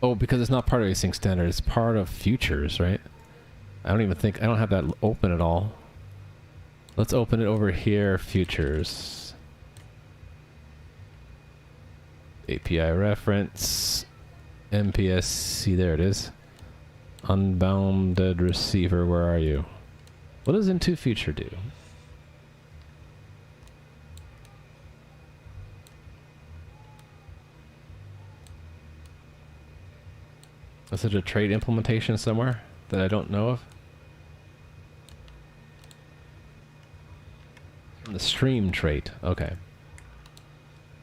Oh, because it's not part of async standard. It's part of futures, right? I don't have that open at all. Let's open it over here, futures. API reference, MPSC, there it is. Unbounded receiver, where are you? What does into future do? Is it a trade implementation somewhere that I don't know of? The stream trait, okay.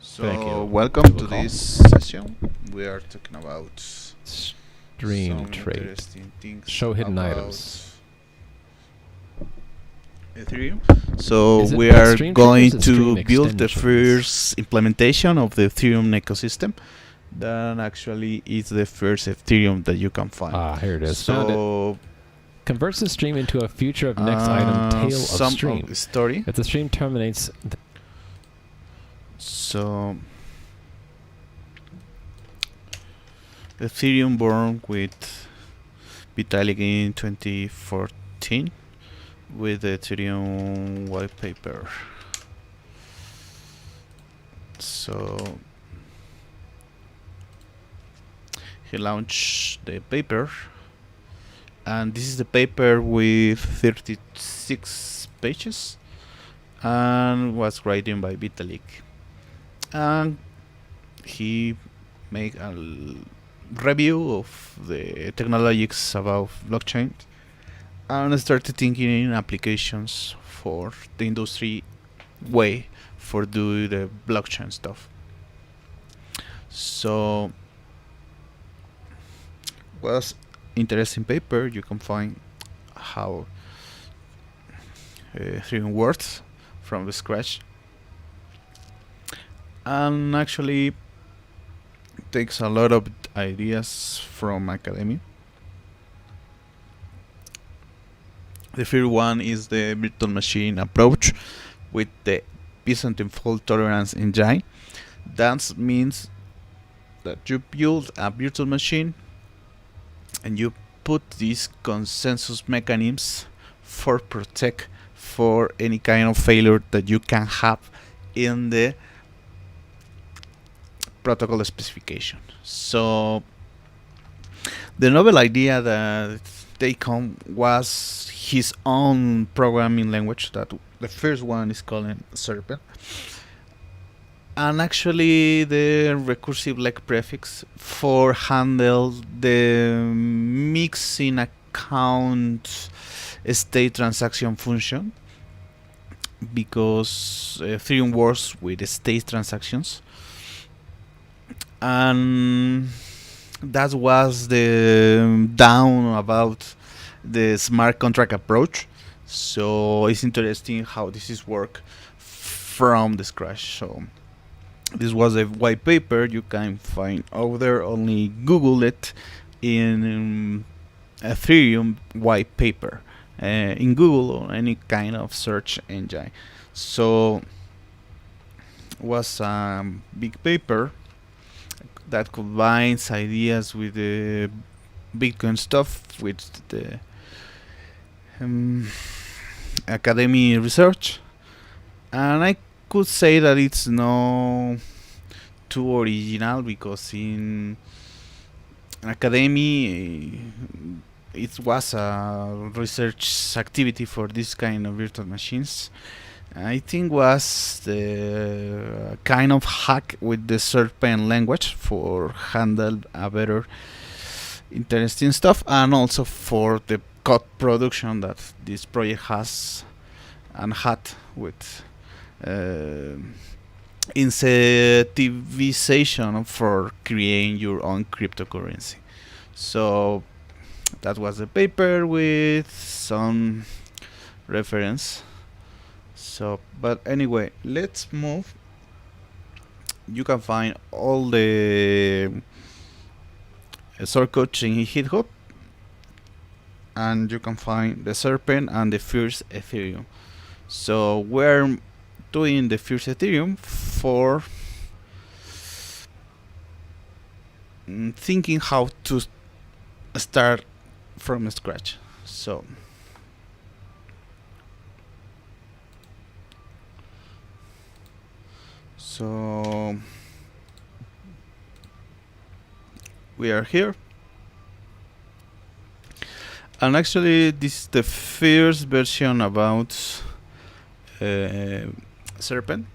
Thank you. So welcome to this session. We are talking about Stream some trait. interesting things Show hidden about items. Ethereum. So Is it we called are stream trait or going is it stream to build the extensions? first implementation of the Ethereum ecosystem. That actually is the first Ethereum that you can find. Ah, here it is. Found it. So Converts the stream into a future of next item tail of some stream. of the story. If the stream terminates, So Ethereum born with Vitalik in 2014 with the Ethereum white paper. So he launched the paper, and this is the paper with 36 pages and was written by Vitalik. And he made a review of the technologies about blockchain and started thinking in applications for the industry way for doing the blockchain stuff. So was interesting paper. You can find how Ethereum works from the scratch, and actually takes a lot of ideas from academia. The first one is the virtual machine approach with the Byzantine fault tolerance engine. That means that you build a virtual machine and you put these consensus mechanisms for protect for any kind of failure that you can have in the protocol specification. So the novel idea that they come was his own programming language. That the first one is called Serpent, and actually the recursive leg prefix for handle the mixing account state transaction function, because Ethereum works with state transactions, and that was the down about the smart contract approach. So it's interesting how this is work from the scratch. So this was a white paper you can find over there. Only Google it in Ethereum white paper in Google or any kind of search engine. So it was a big paper that combines ideas with the Bitcoin stuff with the academy research, and I could say that it's no too original, because in academy it was a research activity for this kind of virtual machines. I think was the kind of hack with the Serpent language for handle a better interesting stuff, and also for the code production that this project has and had with incentivization for creating your own cryptocurrency. So that was the paper with some reference. So, but anyway, let's move. You can find all the source code in GitHub, and you can find the Serpent and the first Ethereum. So we're doing the first Ethereum for thinking how to start from scratch. So we are here, and actually this is the first version about Serpent,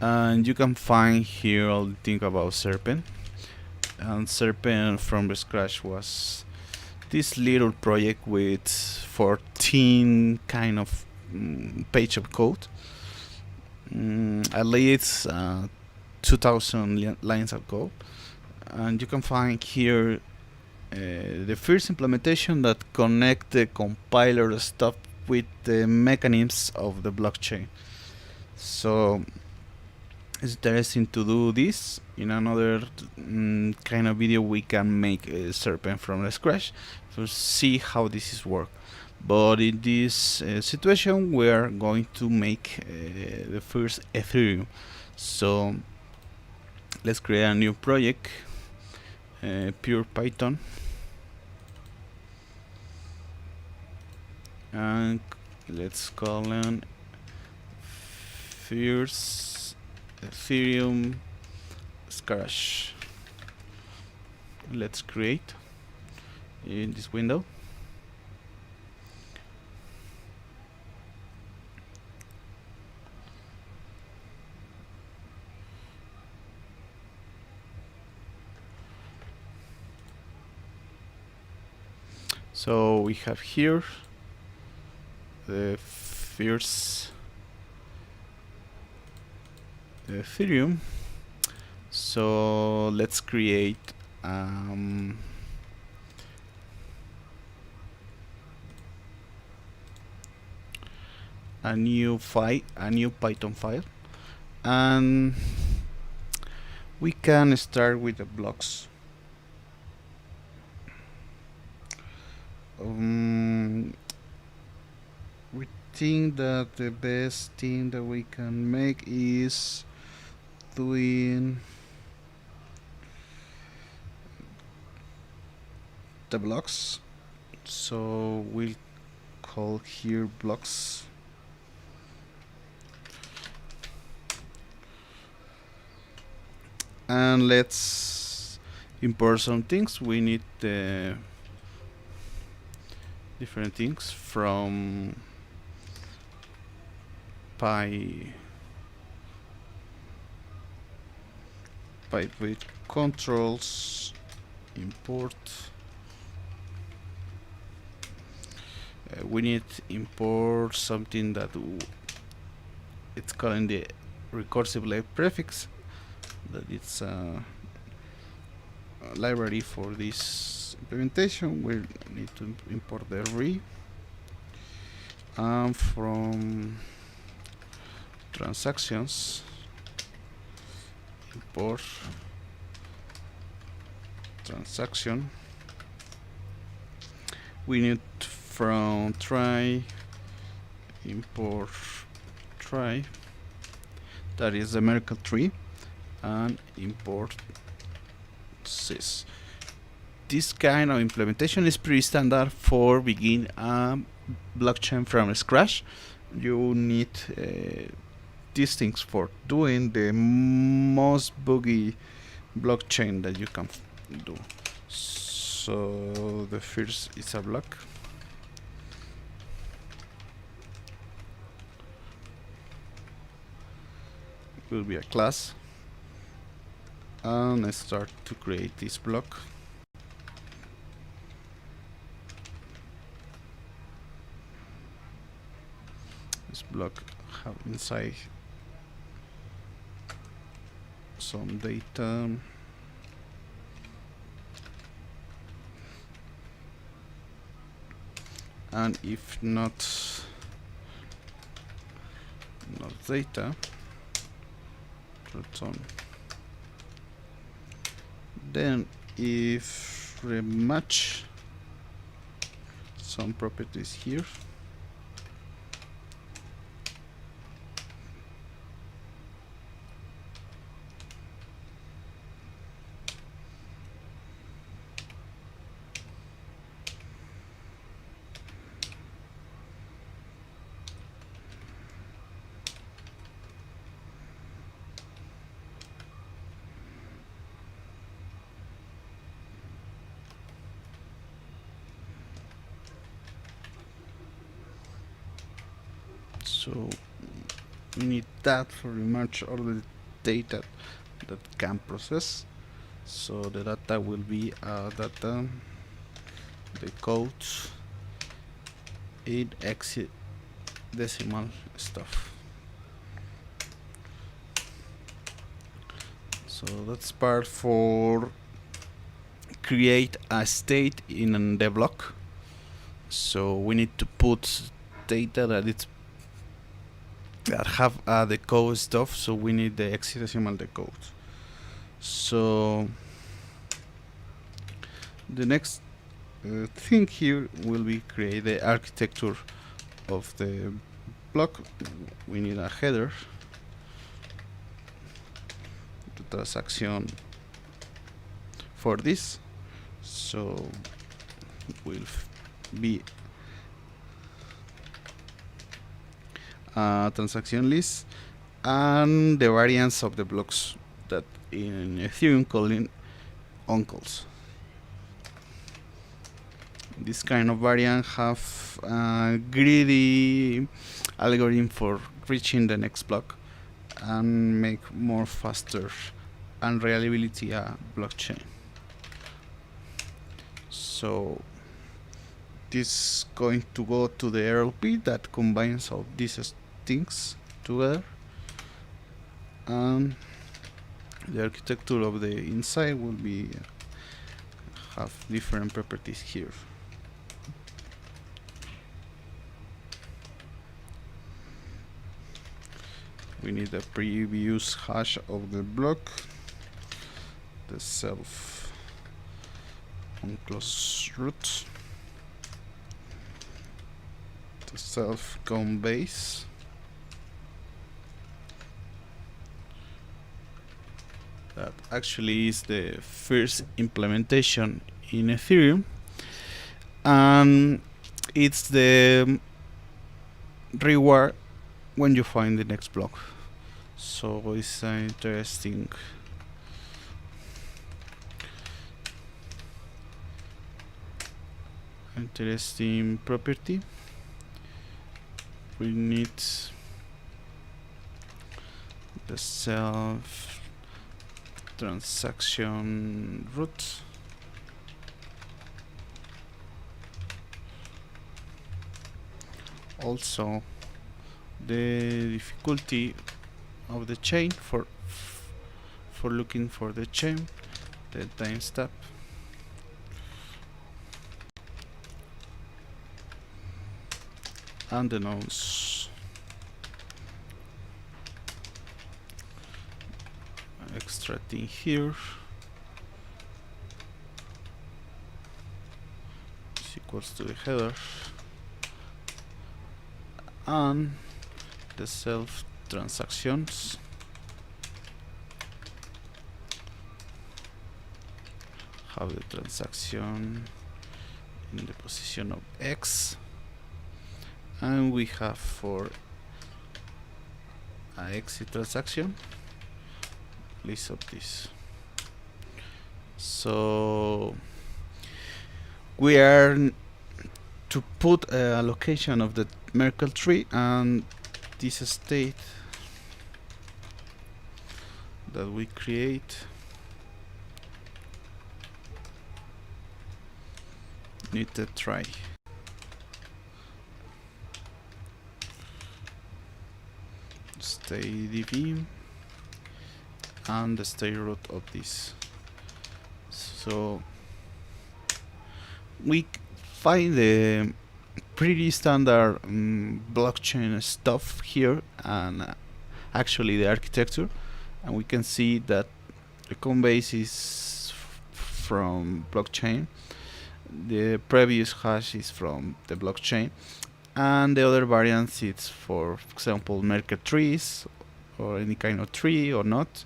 and you can find here all the thing about Serpent. And Serpent from the scratch was this little project with 14 kind of page of code, at least 2000 lines of code, and you can find here the first implementation that connect the compiler stuff with the mechanisms of the blockchain. So it's interesting to do this. In another kind of video we can make a Serpent from the scratch to see how this is work. But in this situation we are going to make the first Ethereum. So let's create a new project, pure Python, and let's call it first Ethereum scratch. Let's create in this window. So we have here the first Ethereum. So let's create a new Python file, and we can start with the blocks. We think that the best thing that we can make is doing the blocks. So we'll call here blocks. And let's import some things. We need the different things from with controls import. We need import something that it's calling the recursive left prefix, that it's a library for this implementation. We need to import the re, and from transactions import transaction. We need from try import try, that is the Merkle tree, and import sys. This kind of implementation is pretty standard for begin a blockchain from scratch. You need these things for doing the most buggy blockchain that you can do. So the first is a block. It will be a class, and I start to create this block. This block have inside some data, and if not data, return. Then if we match some properties here, So we need that for merge all the data that can process. So the data will be data, the codes, in hexadecimal stuff. So that's part for create a state in the block. So we need to put data that have the code stuff. So we need the hexadecimal decode. So the next thing here will be create the architecture of the block. We need a header, the transaction for this. So will be a transaction list and the variance of the blocks that in Ethereum calling uncles. This kind of variant have a greedy algorithm for reaching the next block and make more faster and reliability a blockchain. So this is going to go to the RLP that combines all these things together, and the architecture of the inside will be have different properties here. We need the previous hash of the block, the self unclosed root, the self count base, that actually is the first implementation in Ethereum, and it's the reward when you find the next block. So it's an interesting property. We need the self transaction root, also the difficulty of the chain for looking for the chain, the time step, and the nodes. Extra thing here is equals to the header and the self transactions have the transaction in the position of X, and we have for a exit transaction list of this. So we are to put a location of the Merkle tree, and this state that we create need to try. Stay dv and the state root of this. So we find the pretty standard blockchain stuff here, and actually the architecture, and we can see that the coin base is from blockchain, the previous hash is from the blockchain, and the other variants it's for example Merkle trees or any kind of tree or not,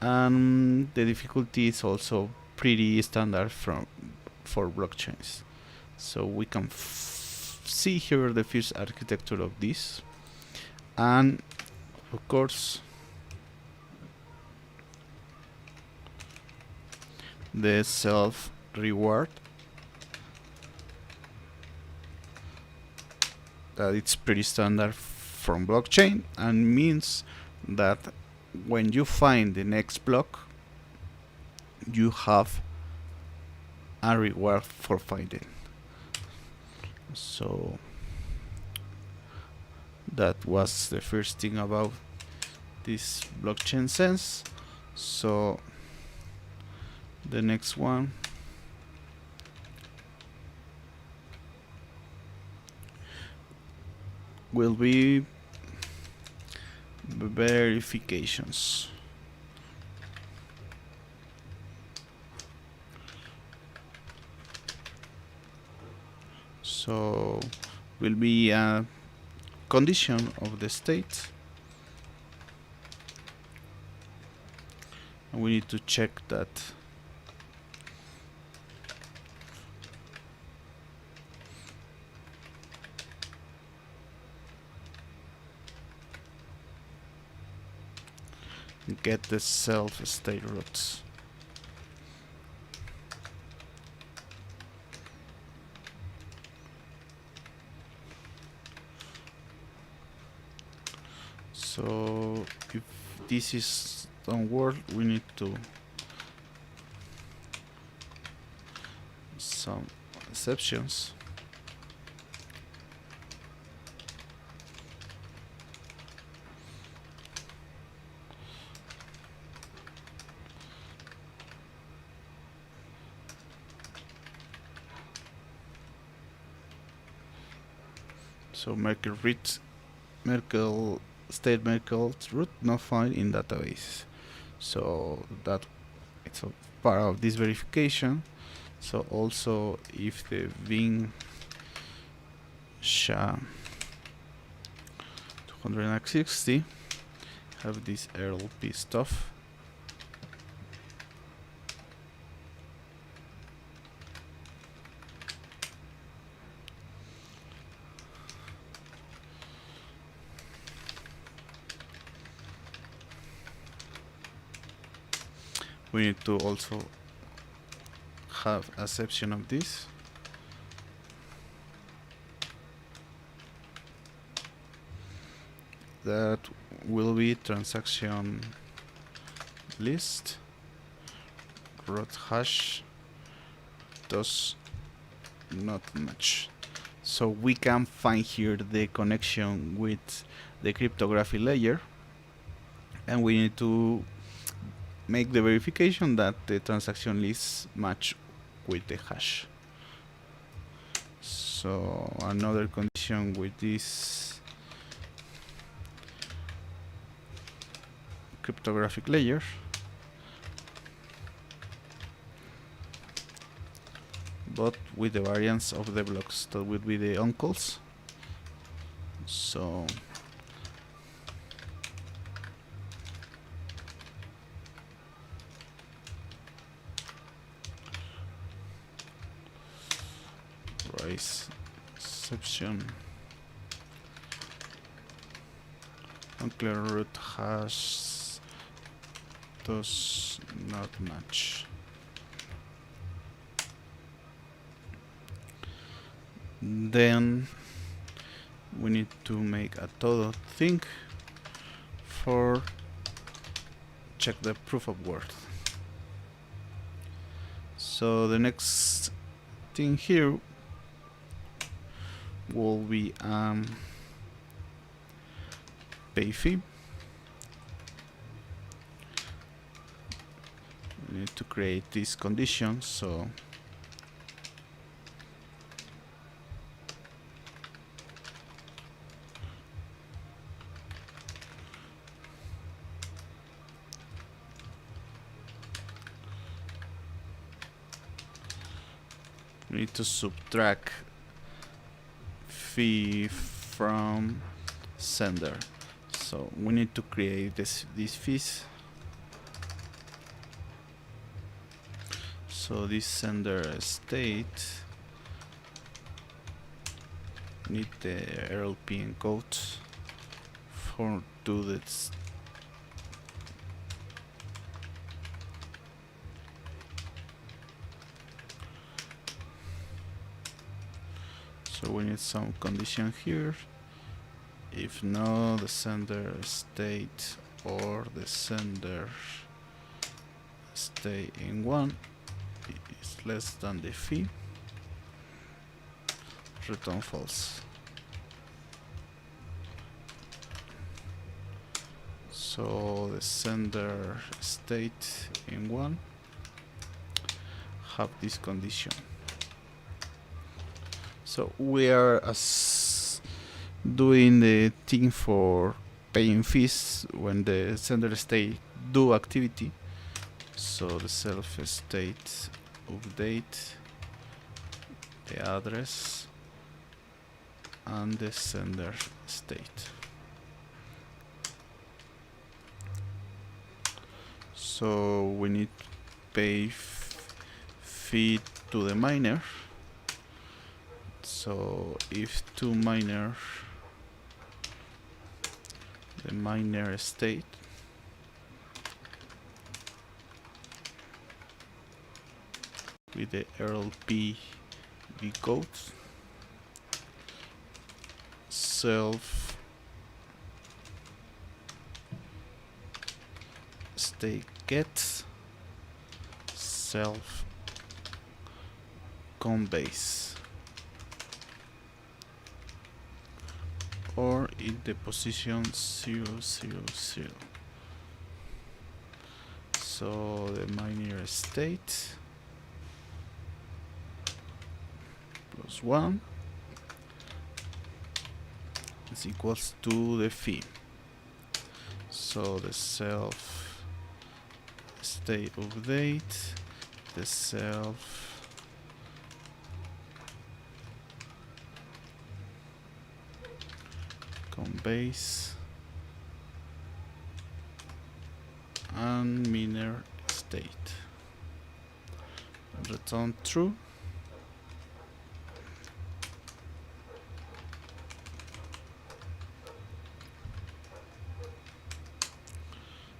and the difficulty is also pretty standard for blockchains. So we can see here the first architecture of this, and of course the self reward that it's pretty standard from blockchain, and means that when you find the next block, you have a reward for finding. So that was the first thing about this blockchain sense. So the next one will be verifications. So will be a condition of the state, and we need to check that get the self state roots. So if this is don't work, we need to some exceptions. So Merkle state Merkle root not found in database. So that it's a part of this verification. So also if the Ving SHA 260 have this RLP stuff, we need to also have a section of this. That will be transaction list root hash does not match. So we can find here the connection with the cryptography layer, and we need to make the verification that the transaction lists match with the hash. So another condition with this cryptographic layer but with the variance of the blocks that will be the uncles. So raise exception unclear root hash does not match. Then we need to make a todo thing for check the proof of work. So the next thing here will be pay fee. We need to create these conditions, so we need to subtract fee from sender. So we need to create these fees. So this sender state need the RLP encode for do this. So we need some condition here If no, the sender state or the sender state in 1 is less than the fee, return false. So the sender state in 1 have this condition. So we are doing the thing for paying fees when the sender state do activity. So the self state update the address and the sender state. So we need to pay fee to the miner. So if to miner, the miner state with the RLP codes, self state get self base, or in the position 000. So the miner state plus 1 is equals to the fee. So the self state update, the self base and miner state, return true.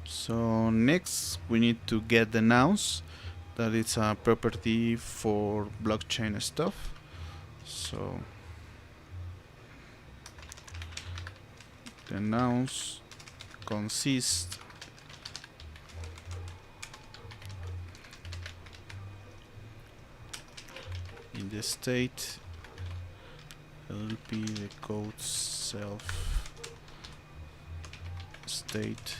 So next we need to get the nonce, that it's a property for blockchain stuff. So the nonce consists in the state LP the code self state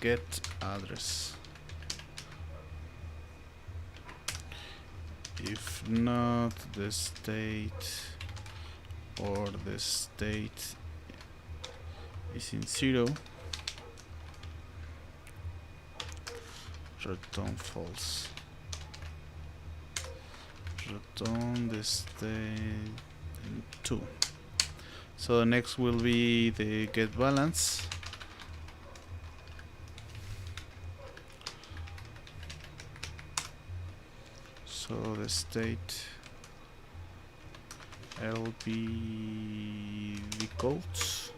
get address. If not, the state or the state is in 0, return false. Return the state in 2. So the next will be the get balance. So the state LP decodes.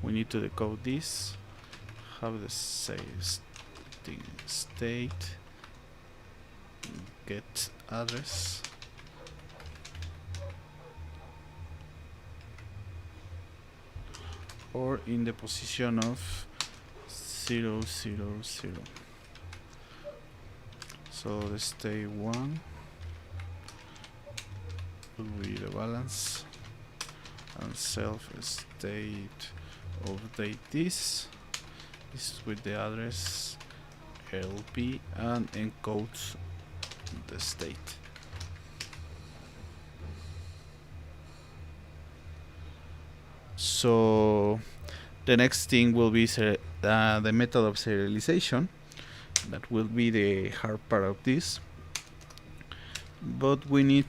We need to decode this. Have the state get address. Or in the position of 000. So the state 1 will be the balance, and self state update this is with the address LP and encodes the state. So the next thing will be the method of serialization. That will be the hard part of this, but we need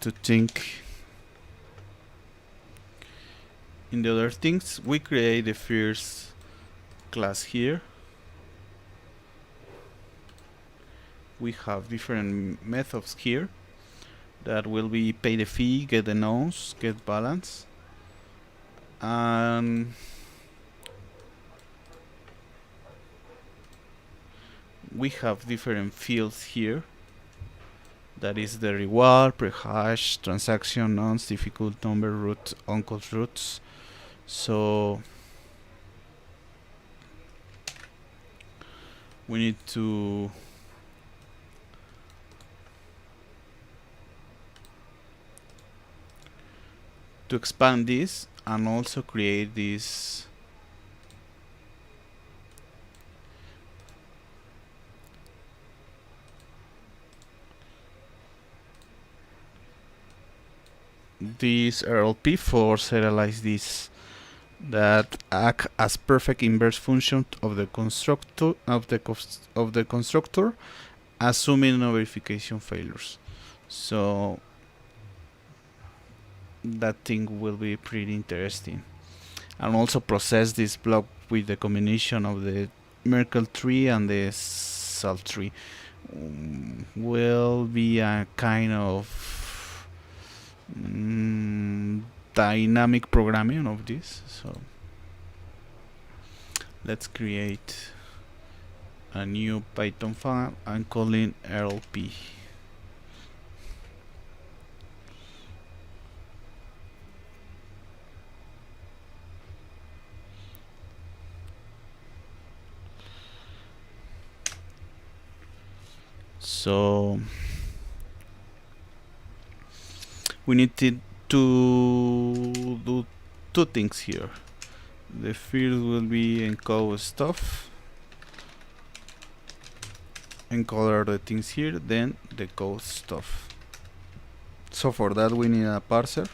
to think in the other things. We create the first class here. We have different methods here that will be pay the fee, get the nonce, get balance, and we have different fields here. That is the reward, prehash, transaction, nonce, difficult number, root, unclosed roots. So we need to expand this and also create this RLP for serialize this that act as perfect inverse function of the constructor assuming no verification failures. So that thing will be pretty interesting, and also process this block with the combination of the Merkle tree and the salt tree. Will be a kind of dynamic programming of this. So let's create a new Python file and call it RLP. So we need to do two things here. The first will be encode stuff, encoder the things here, then the code stuff. So for that we need a parser,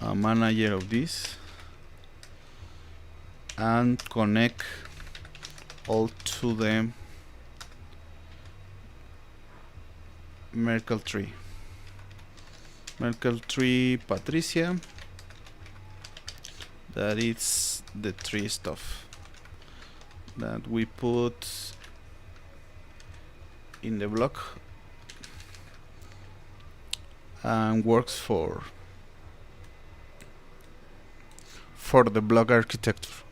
a manager of this, and connect all to the Merkle tree. Merkle tree Patricia, that is the tree stuff that we put in the block and works for the block architecture.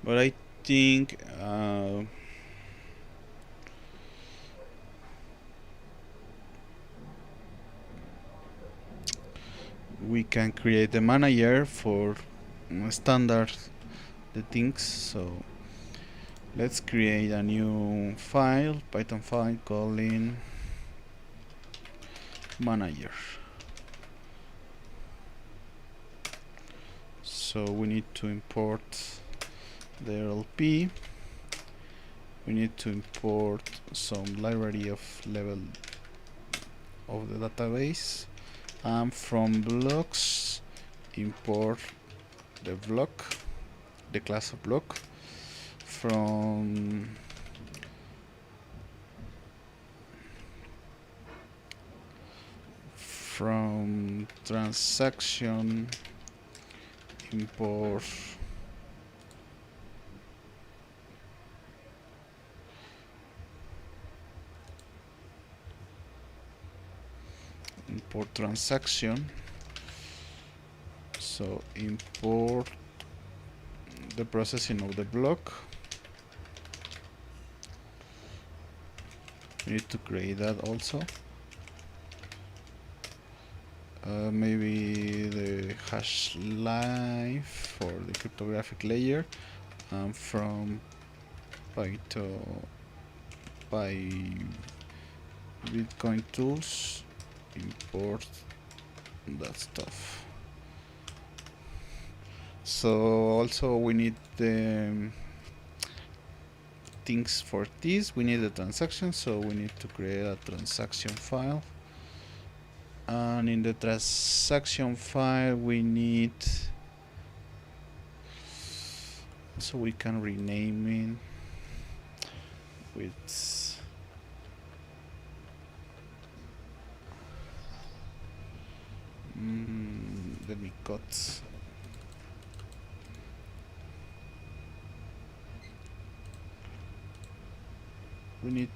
But I think we can create the manager for standard the things. So let's create a new file, Python file calling manager. So we need to import the RLP. We need to import some library of level of the database, and from blocks import the block, the class of block. From transaction import transaction. So import the processing of the block. We need to create that also. Maybe the hash life for the cryptographic layer, and from Python by Bitcoin tools import that stuff. So also we need the things for this. We need a transaction, so we need to create a transaction file, and in the transaction file we need, so we can rename it, width. Let me cut. We need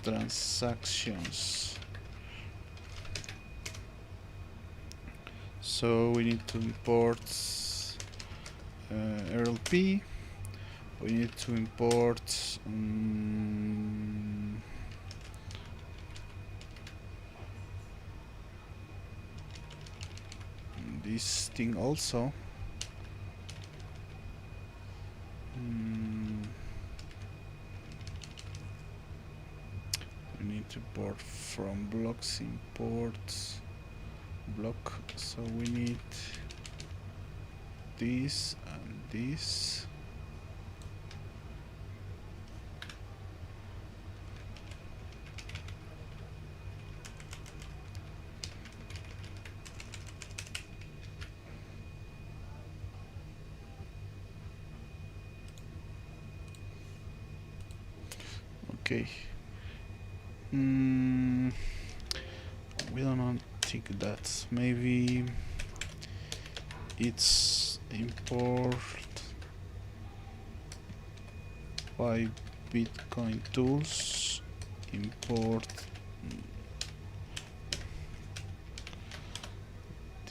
transactions. So we need to import RLP. We need to import this thing also. We need to import from blocks, import block. So we need this and this. Okay. We don't think that maybe it's import by Bitcoin tools, import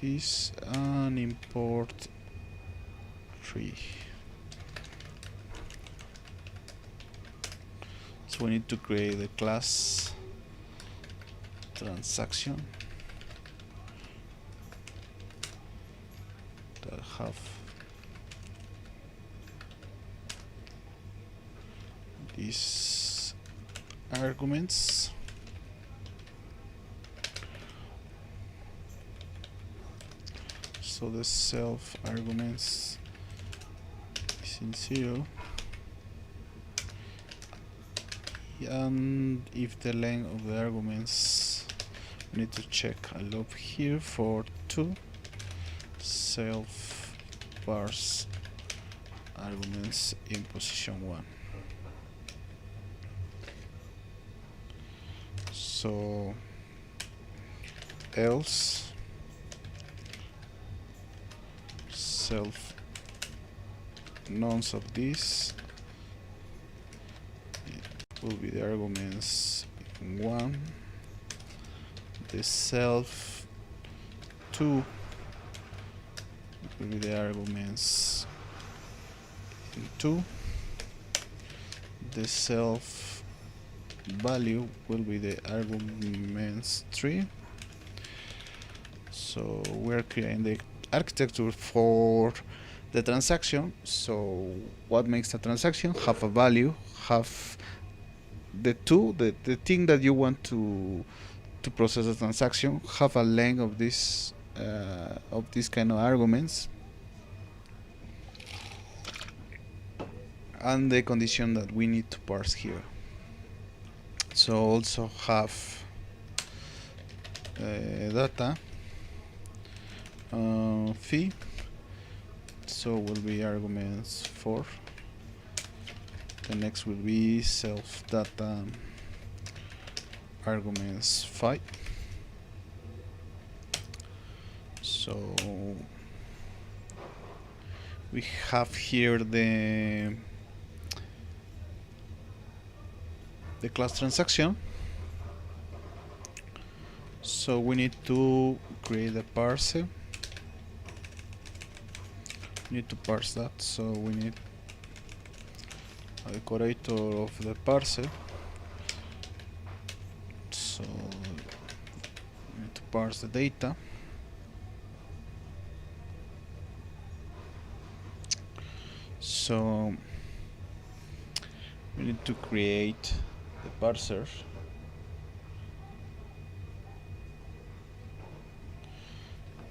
this and import 3. So we need to create a class transaction that have these arguments. So the self arguments is in 0. And if the length of the arguments, we need to check a loop here for 2 self parse arguments in position 1. So else self nonce of this will be the arguments in 1, the self 2 will be the arguments in 2, the self value will be the arguments 3. So we're creating the architecture for the transaction. So what makes a transaction? Have a value, have the thing that you want to process a transaction, have a length of this kind of arguments, and the condition that we need to parse here. So also have data fee, so will be arguments 4. The next will be self data arguments 5. So we have here the class transaction. So we need to create a parser. We need to parse that. So we need a decorator of the parser. So we need to parse the data. So we need to create the parser.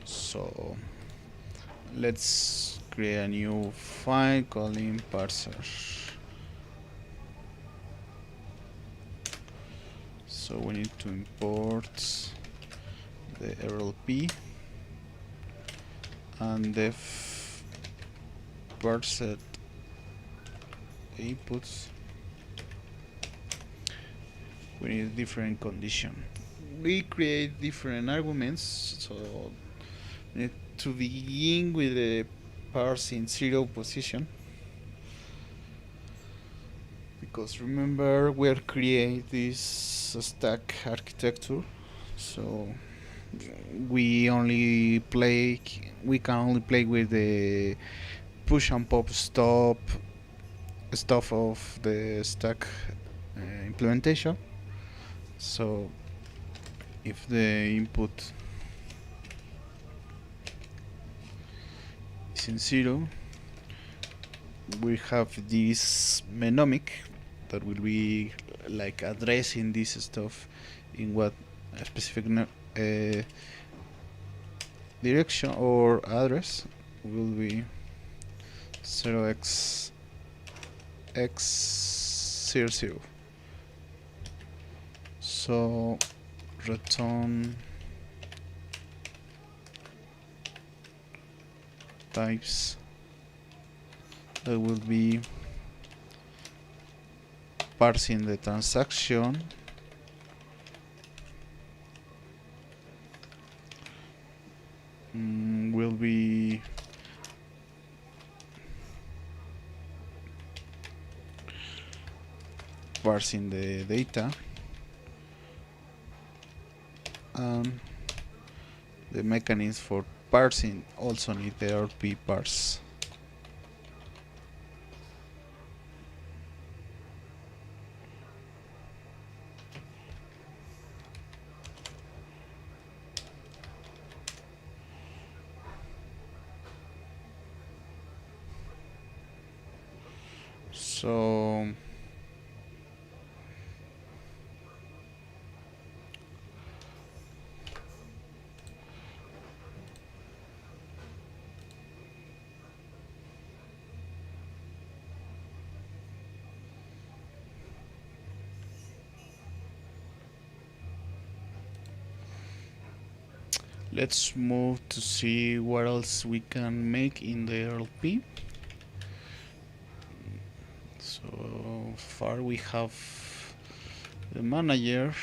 So let's create a new file calling parser. So we need to import the RLP and the parsed inputs, we need different condition. We create different arguments, so we need to begin with the parse in 0 position, because remember we're create this stack architecture, so we can only play with the push and pop stop stuff of the stack implementation. So if the input is in 0, we have this mnemonic that will be like addressing this stuff in what a specific direction or address will be 0x00. So return types that will be parsing the transaction will be parsing the data, and the mechanism for parsing also need the RP parse. So let's move to see what else we can make in the LP. So far we have the manager,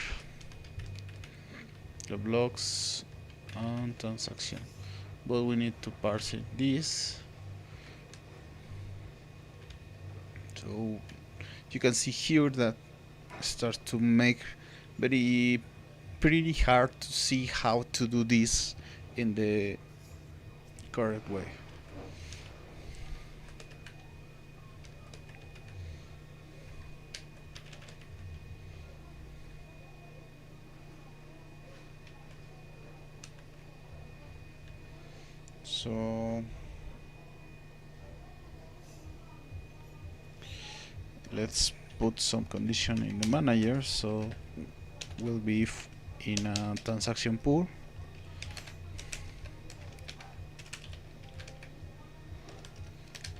the blocks, and transaction, but we need to parse this. So you can see here that starts to make pretty hard to see how to do this in the correct way. So let's put some condition in the manager, so will be in a transaction pool,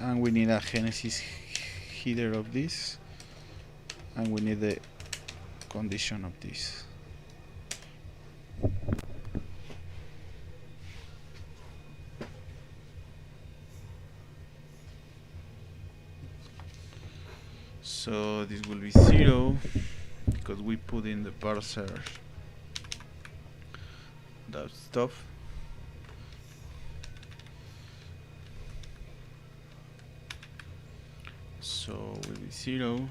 and we need a genesis header of this, and we need the condition of this. So this will be 0 because we put in the parser that stuff. So will be 0.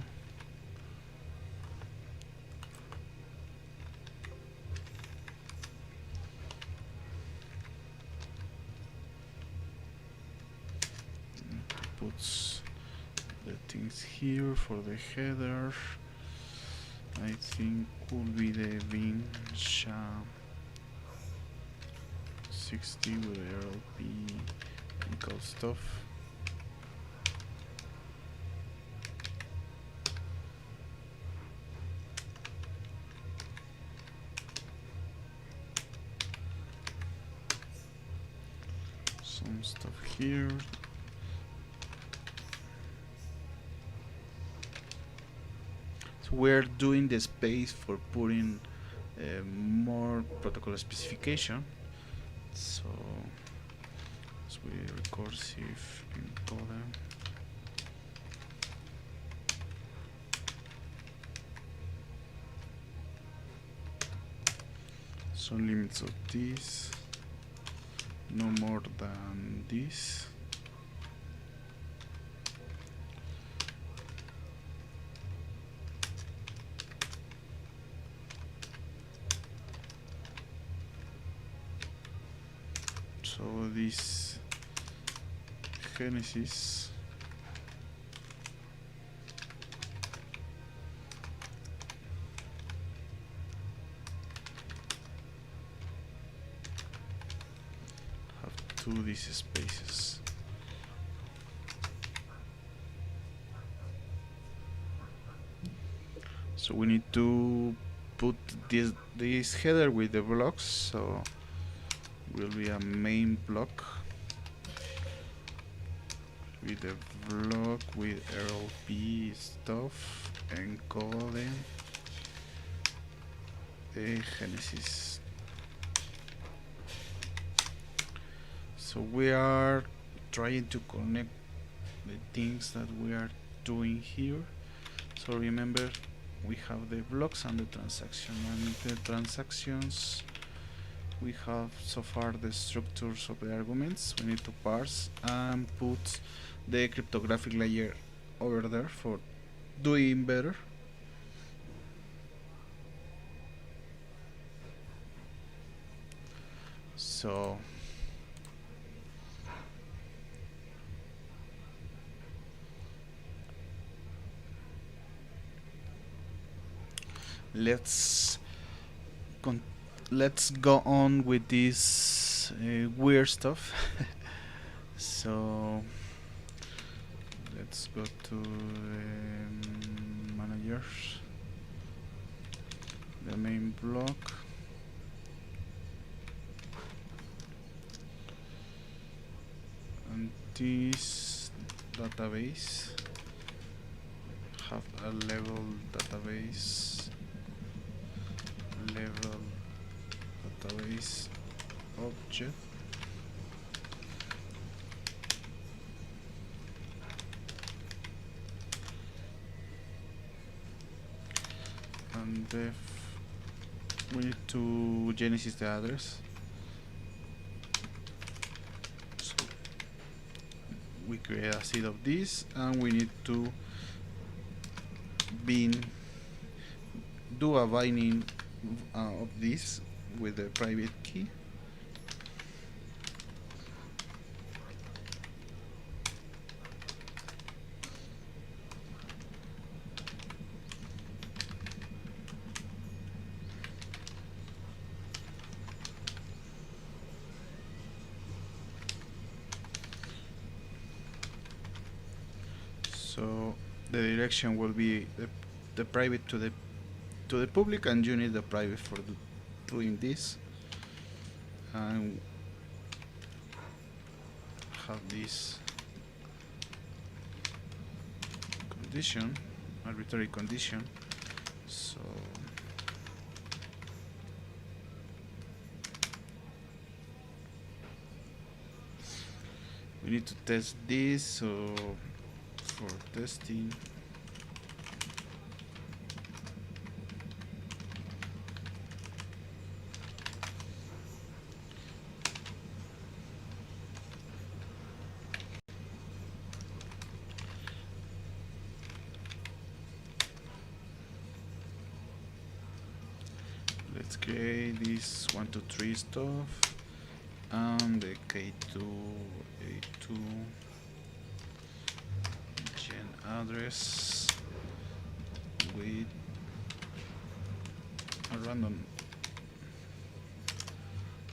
Puts the things here for the header. I think will be the bin sha 60 with the RLP and stuff. Some stuff here. We're doing the space for putting more protocol specification. So as we recursive encoder, So limits of this, no more than this. So this Genesis have two these spaces. So we need to put this header with the blocks, so will be a main block with the block with RLP stuff encoding the Genesis. So we are trying to connect the things that we are doing here. So remember, we have the blocks and the transaction, and the transactions we have so far the structures of the arguments. We need to parse and put the cryptographic layer over there for doing better. So let's go on with this weird stuff. So let's go to managers, the main block, and this database have a level database object, and we need to Genesis the address. So we create a seed of this, and we need to do a binding of this with the private key. So the direction will be the private to the public, and you need the private for doing this, and have this condition, arbitrary condition. So we need to test this. So for testing, let's create this 1, 2, 3 stuff, and the K2 A2 gen address with a random.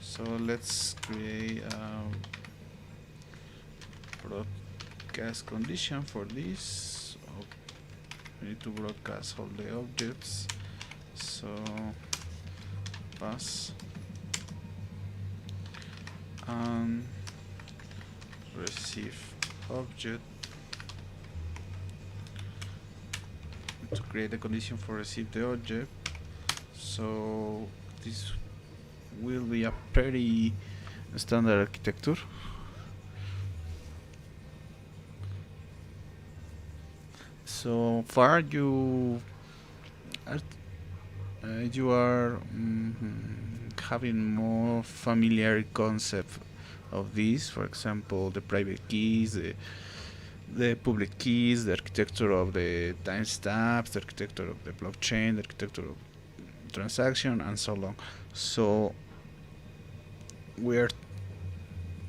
So let's create a broadcast condition for this. We need to broadcast all the objects. So pass and receive object to create a condition for receive the object. So this will be a pretty standard architecture. So far you are having more familiar concept of this. For example, the private keys, the public keys, the architecture of the timestamps, the architecture of the blockchain, the architecture of transaction, and so on. So we're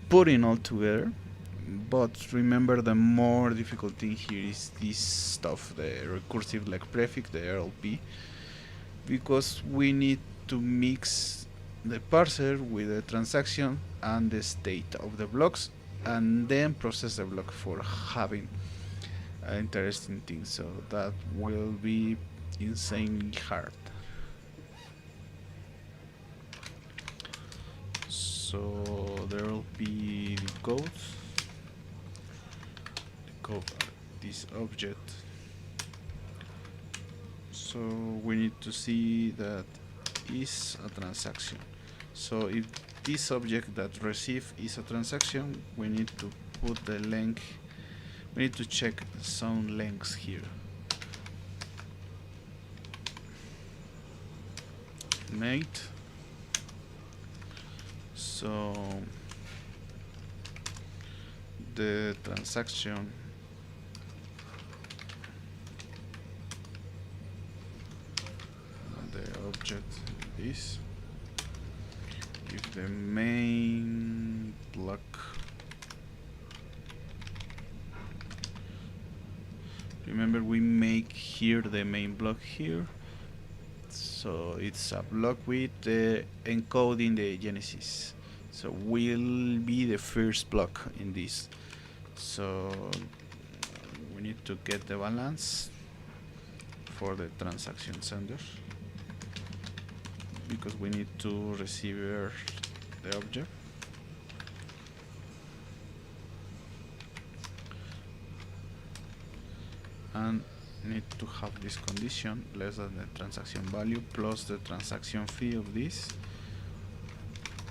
putting all together. But remember, the more difficult thing here is this stuff, the recursive like prefix, the RLP, because we need to mix the parser with the transaction and the state of the blocks, and then process the block for having interesting things. So that will be insanely hard. So there will be codes. This object, so we need to see that is a transaction. So if this object that receive is a transaction, we need to put the length, we need to check some lengths here. Mate, so the transaction object is if the main block, remember we make here the main block here, so it's a block with the encoding the genesis, so will be the first block in this. So we need to get the balance for the transaction sender, because we need to receive the object. And need to have this condition less than the transaction value plus the transaction fee of this,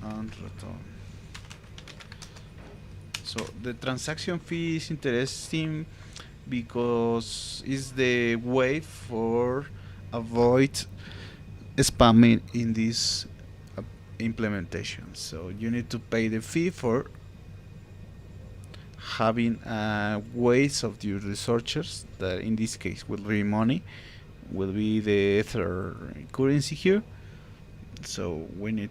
and return. So the transaction fee is interesting because it's the way for avoid spamming in this implementation. So you need to pay the fee for having ways of your researchers, that in this case will be money, will be the Ether currency here. So we need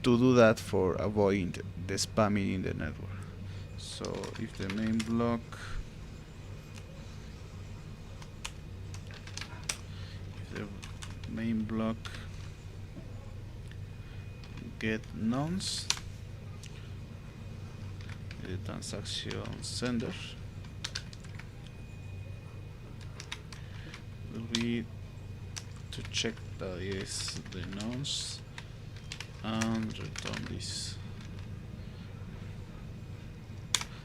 to do that for avoiding the spamming in the network. So if the main block get nonce, the transaction sender will be to check that is the nonce and return this.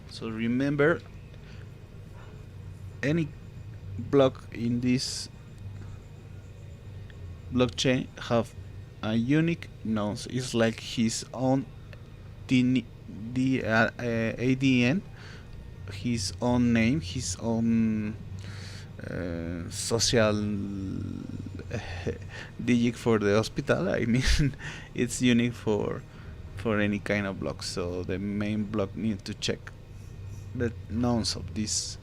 So remember, any block in this blockchain have a unique nonce. It's like his own ADN, his own name, his own social digit for the hospital. I mean, it's unique for any kind of block. So the main block need to check the nonce of these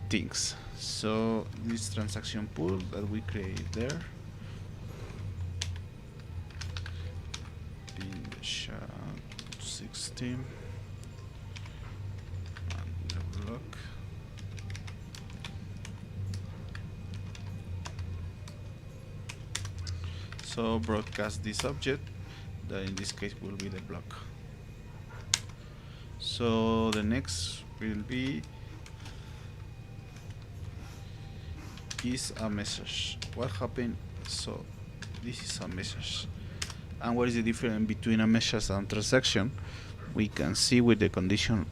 things. So this transaction pool that we create there in the SHA-16 and the block. So broadcast this object, that in this case will be the block. So the next will be is a message. What happened? So this is a message. And what is the difference between a message and transaction? We can see with the condition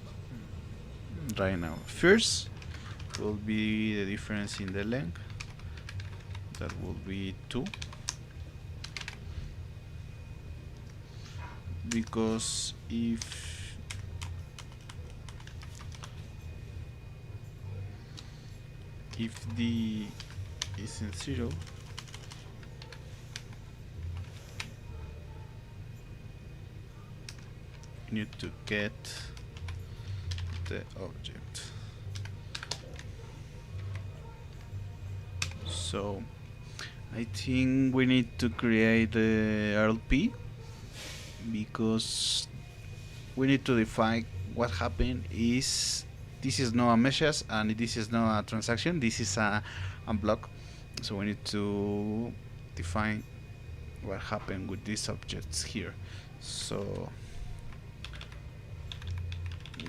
right now. First will be the difference in the length. That will be 2. Because if d is in 0, we need to get the object. So I think we need to create the RLP because we need to define what happened is this is not a message and this is not a transaction, this is a block. So we need to define what happened with these objects here. So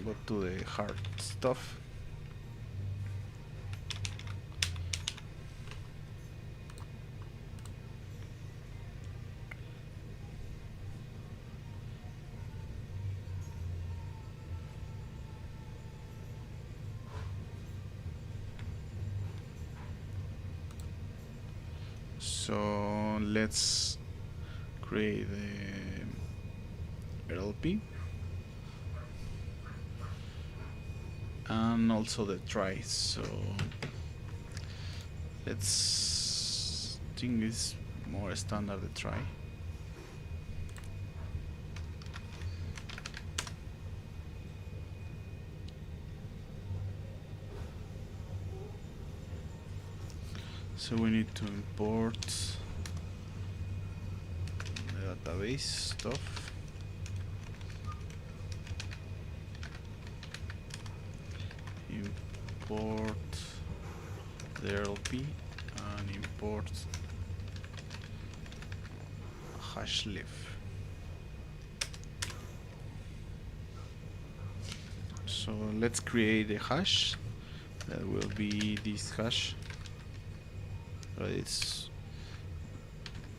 go to the hard stuff. So let's create the LP and also the try. So let's think it's more standard the try. So we need to import the database stuff. Import the LP and import hash leaf. So let's create a hash that will be this hash. It's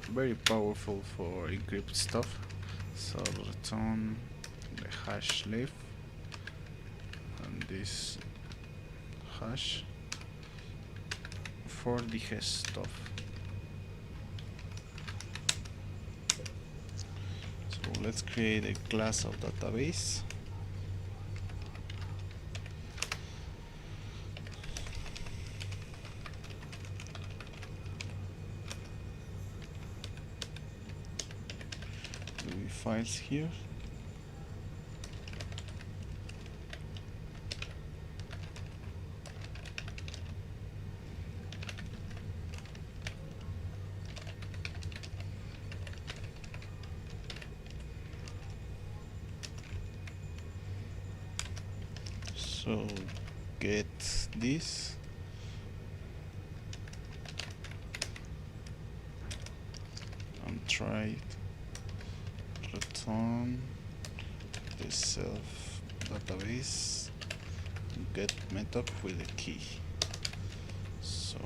very powerful for encrypt stuff. So return the hash leaf and this hash for the hash stuff. So let's create a class of database. Files here. So get this and try it. Return the self database get method with a key. So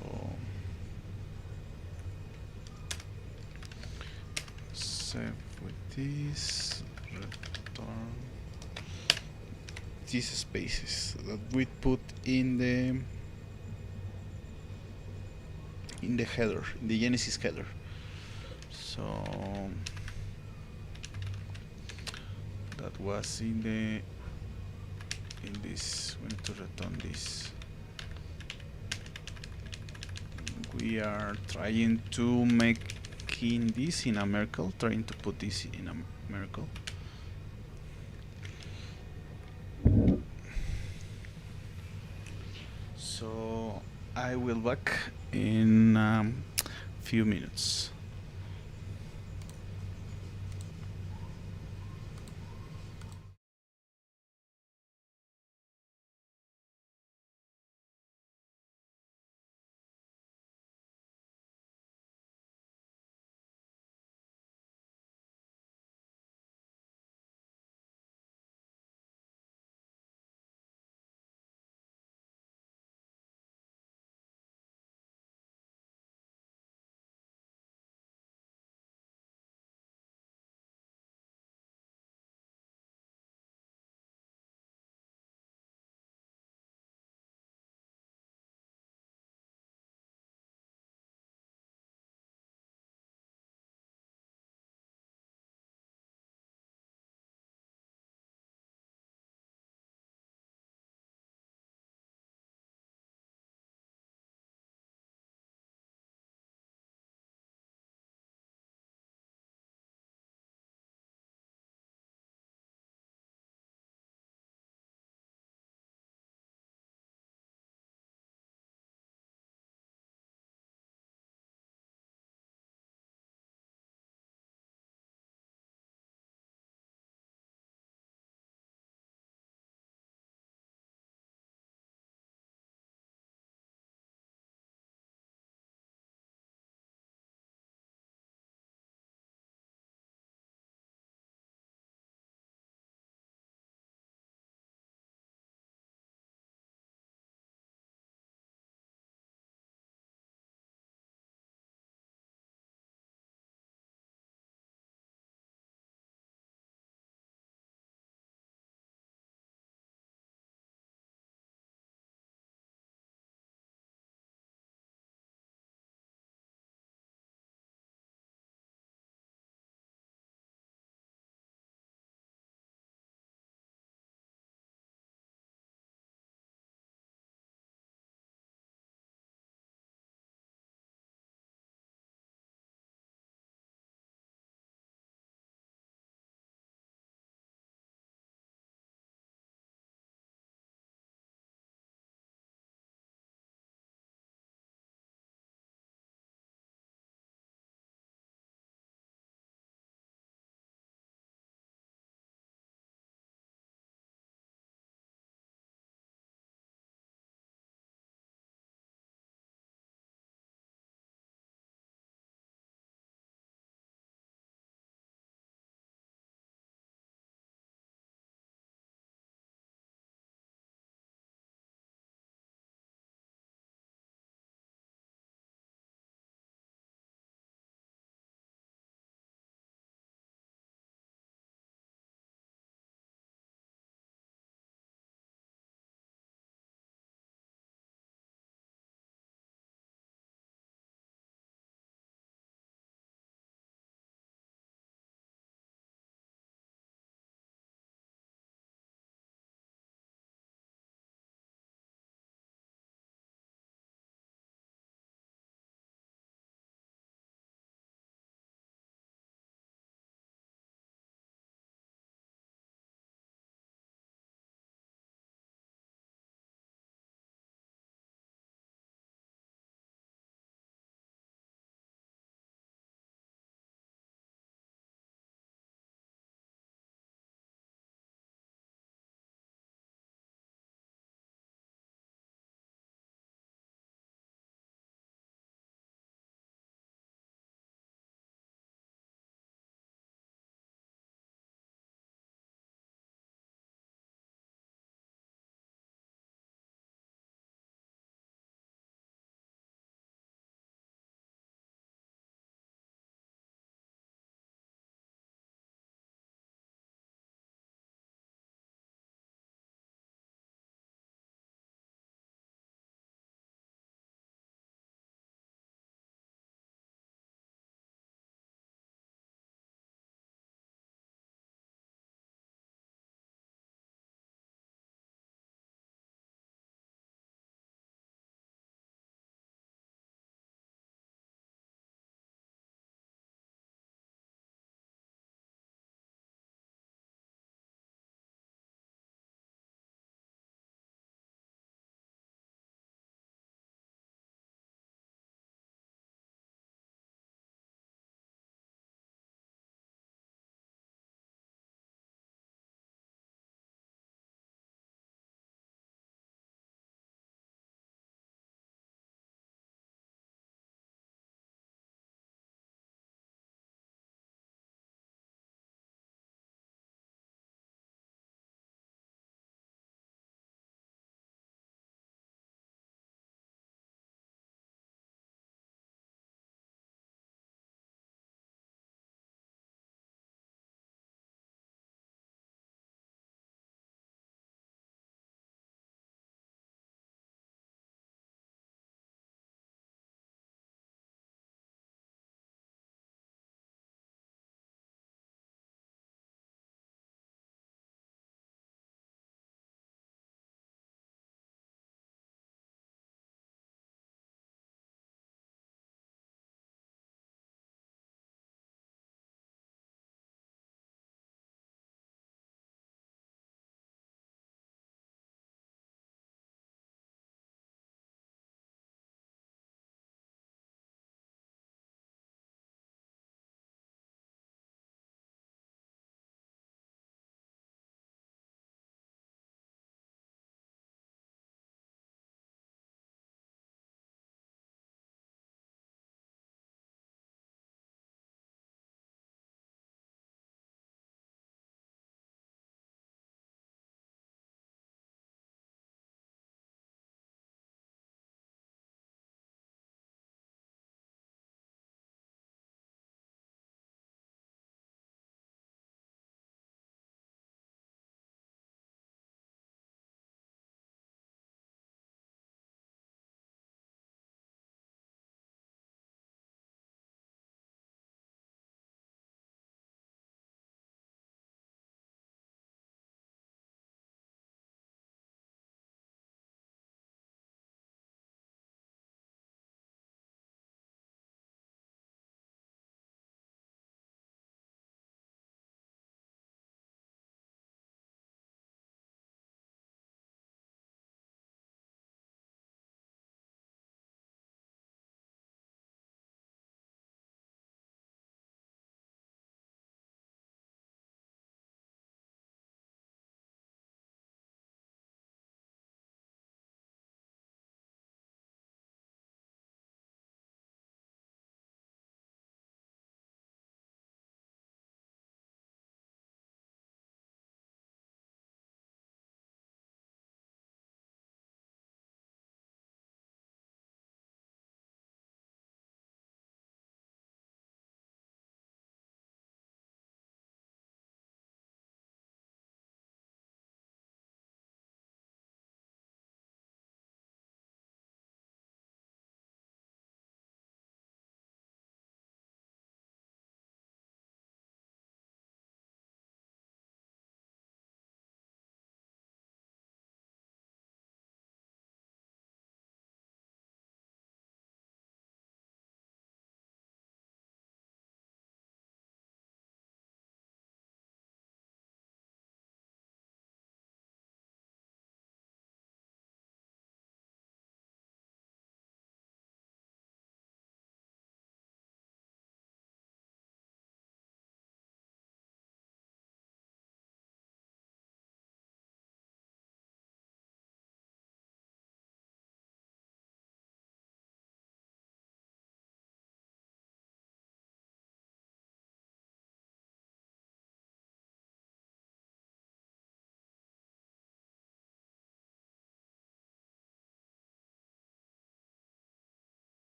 save with this, return these spaces that we put in the header, in the Genesis header. So that was in this. We need to return this. We are trying to make this in a Merkle, trying to put this in a Merkle. So I will back in few minutes.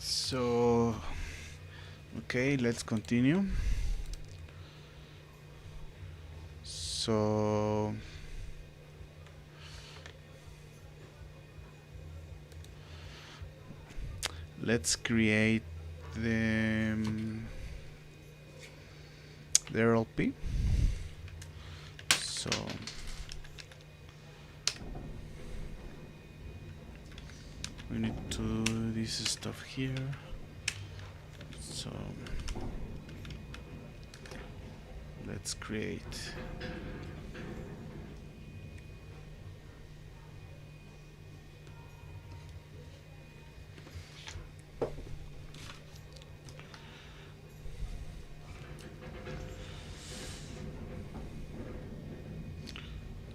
So, okay, let's continue. So, let's create the RLP. So, we need to do this stuff here. So, let's create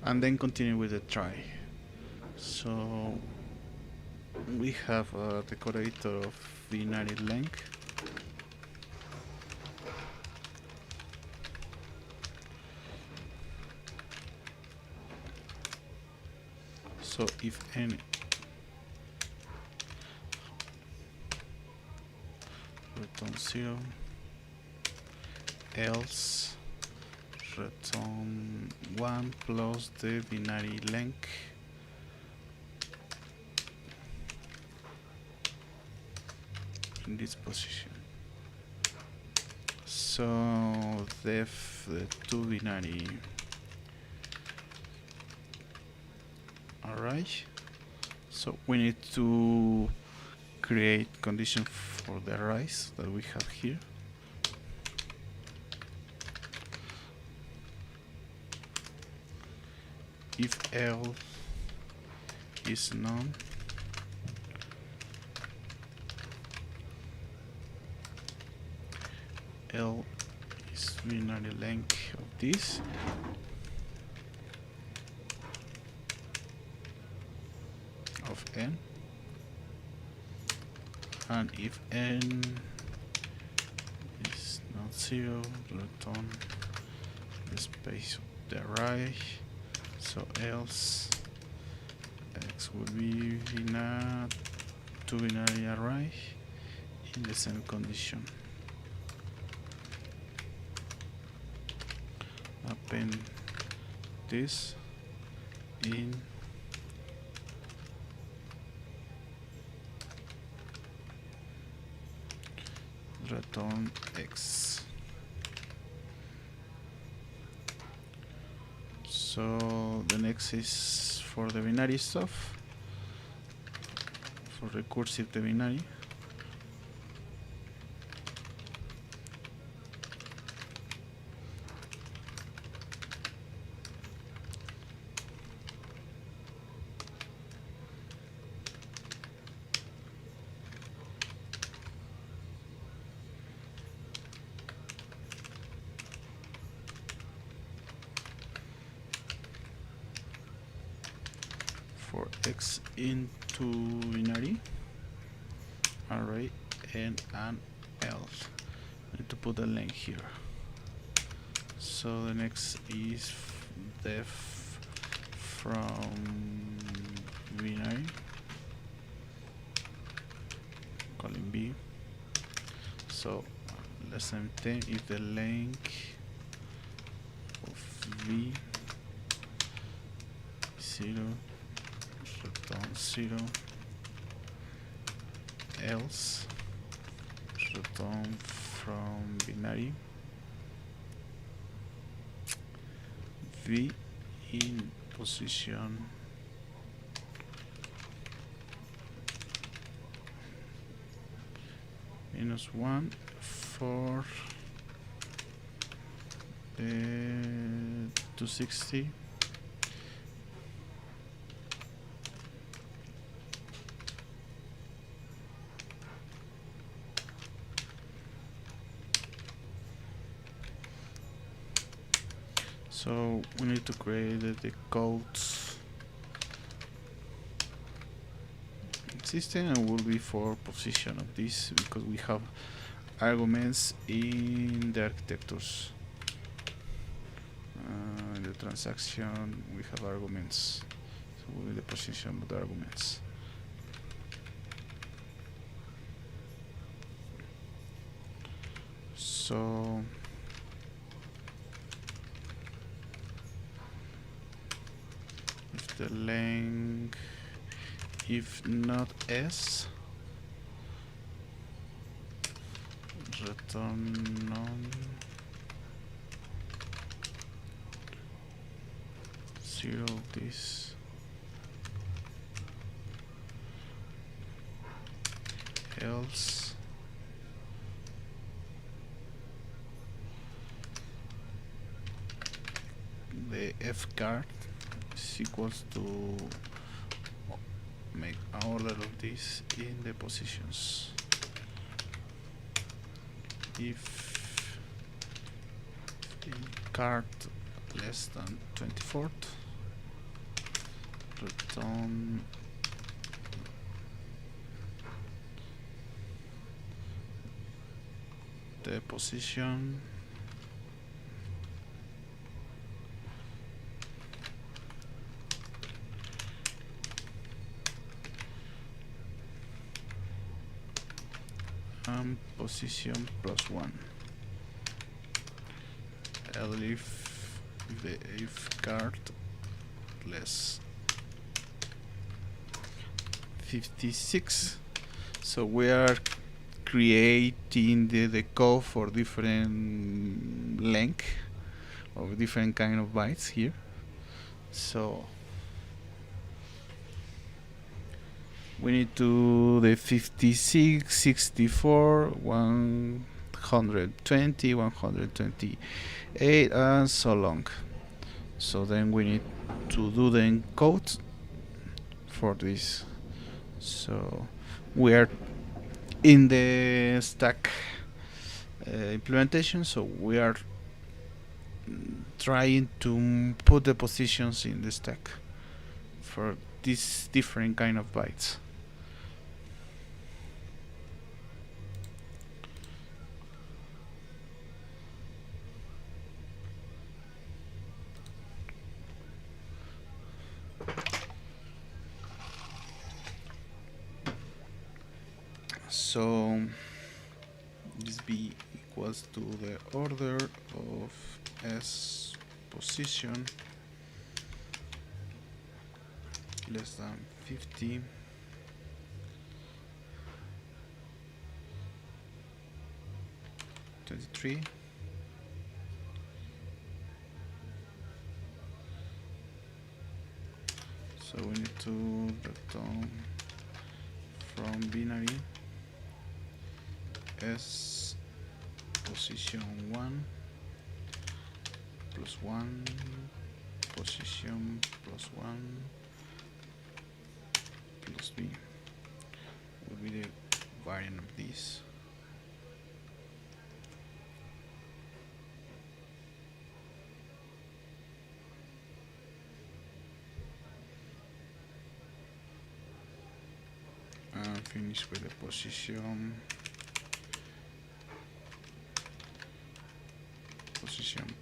and then continue with the try. So we have a decorator of binary length. So if any return 0, else return 1 plus the binary length in this position. So def the 2 binary array. So we need to create condition for the arrays that we have here. If L is none, L is binary length of this, of n, and if n is not 0, return the space of the array. So else x will be in a 2 binary array in the same condition. Append this in return x. So the next is for the binary stuff, for recursive the binary. For x into binary array and an else. I need to put a length here. So the next is def from binary calling b. So less than 10 if the length of b is 0, return 0, else return from binary v in position -1 for 260. So we need to create the codes system, and will be for position of this because we have arguments in the architectures. In the transaction we have arguments, so will be the position of the arguments. So if the length if not s, return none, 0 this, else the f card is equals to make an order of this in the positions. If the card less than 24th, return the position and position +1. If the if card less 56, so we are creating the code for different length of different kind of bytes here. So we need to the 56, 64, 120, 128, and so long. So then we need to do the encode for this. So we are in the stack implementation, so we are trying to put the positions in the stack for these different kind of bytes. So this b equals to the order of s position less than 50 23 so we need to return from binary s position 1 plus 1 position plus 1 plus b will be the variant of this. And finish with the position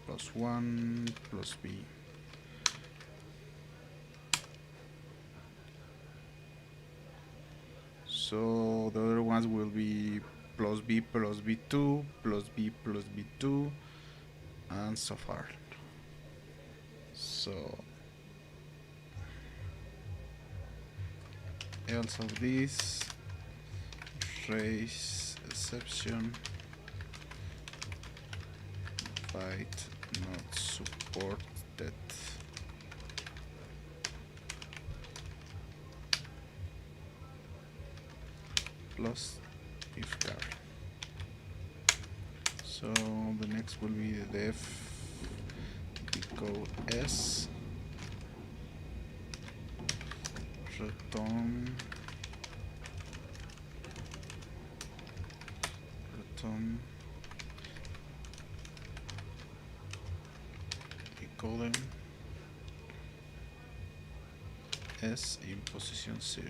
plus 1 plus b. So the other ones will be plus b2 plus b2 and so far. So else of this raise exception byte not supported plus if card. So the next will be the def code s return encoding s in position 0.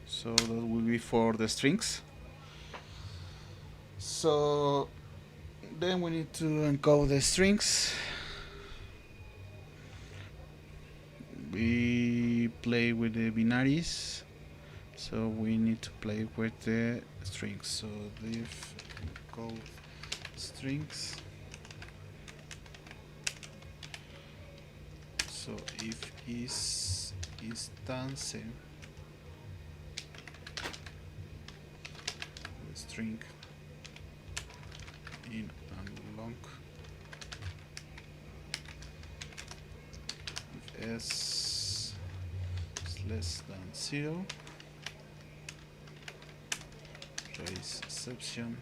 So that will be for the strings. So then we need to encode the strings. We play with the binaries So we need to play with the strings. So div encode strings. So if is instance the string in and long, if s is less than 0, raise exception,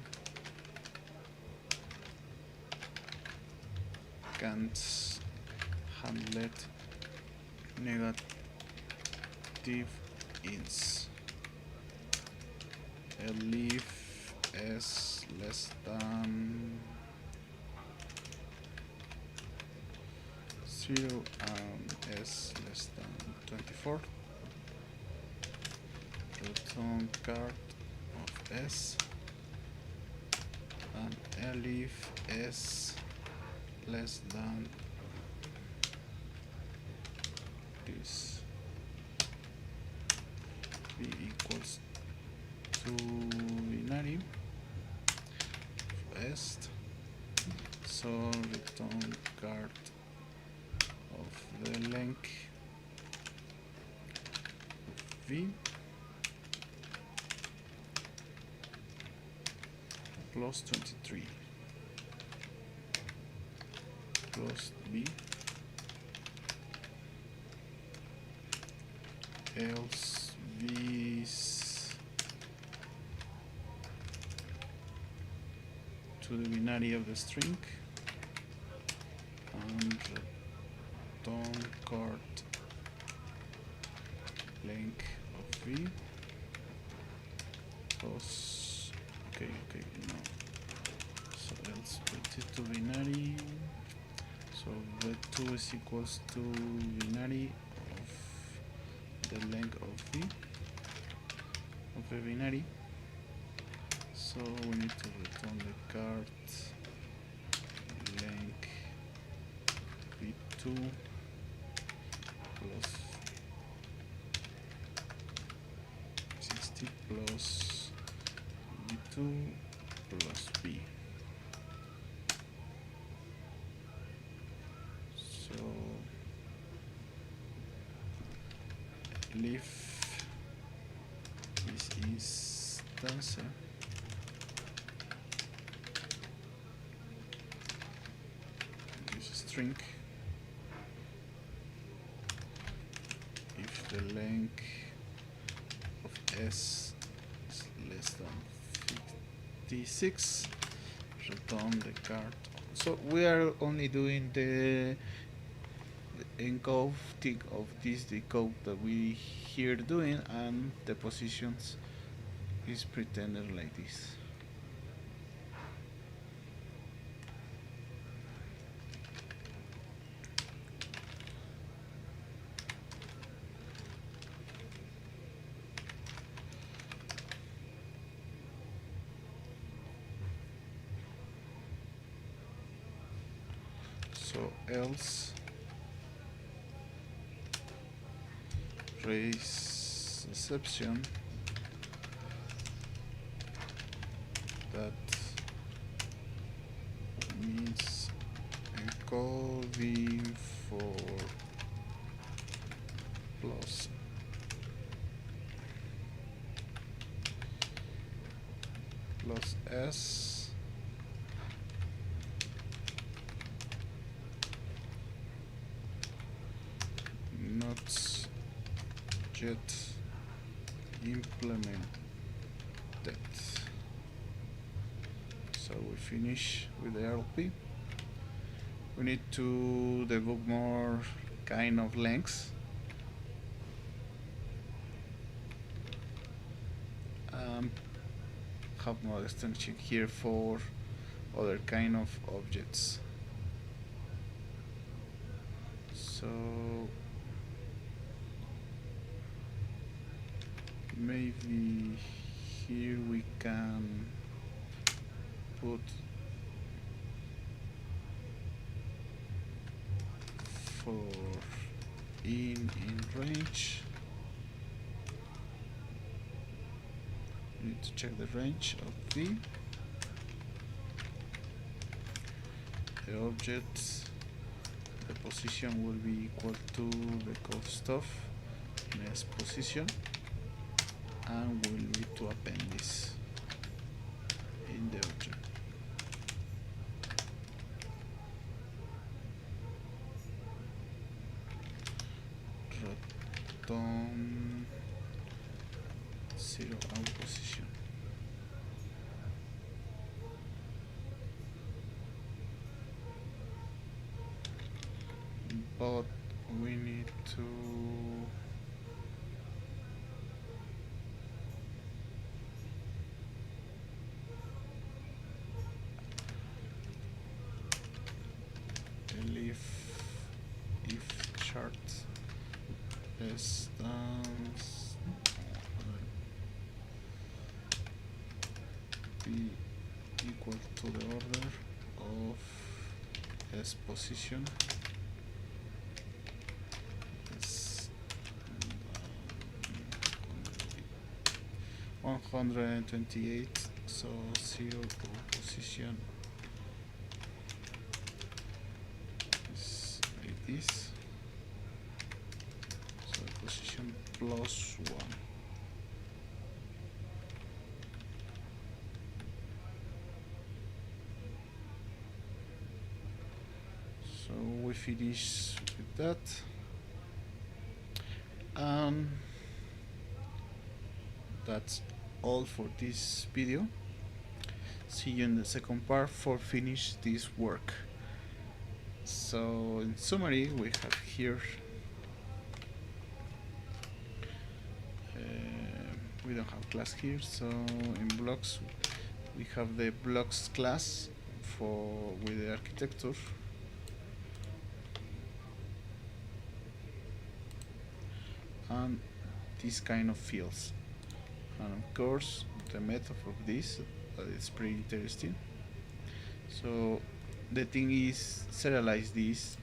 can't handle negative ints, if s less than 0 and s less than 24, return card of s, and elif s less than this, b equals to binary of s, so return card of the length of v plus 23 plus b, else v is to the binary of the string, and return card length of v plus, okay, no, so let's put it to binary, so v2 is equals to binary of the length of v of the binary, so we need to return the card length v2 plus 60 plus v2 plus b. So leave this instance use string if the length of s is less than 56, return the card. So we are only doing the encoding of this decode that we here doing, and the positions is pretended like this. So else raise exception that means encoding for plus s not yet implemented. So we finish with the RLP. We need to debug more kind of lengths. Have more extension here for other kind of objects. So maybe here we can put for in range to check the range of V. The object, the position will be equal to the cost of next position, and we'll need to append this in the object. Rotom 0 out position. But we need to if chart distance be equal to the order of S position. 128, so 0 position is like this, so position plus 1. So we finish with that, and that's all for this video. See you in the second part for finish this work. So in summary, we have here we don't have class here, so in blocks we have the blocks class for with the architecture, and these kind of fields, and of course the method of this is pretty interesting. So the thing is serialize this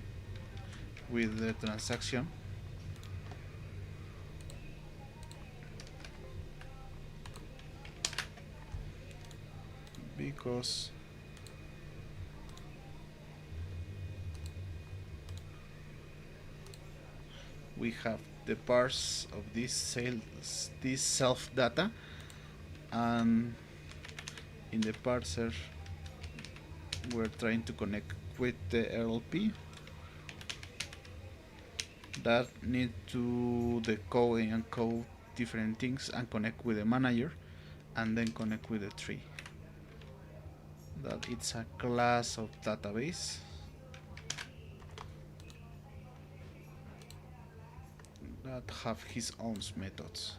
with the transaction, because we have the parts of this self data, and in the parser we're trying to connect with the RLP that need to decode and encode different things and connect with the manager, and then connect with the tree. That it's a class of database that have his own methods.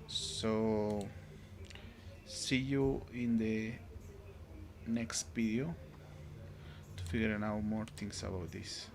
So see you in the next video to figure out more things about this.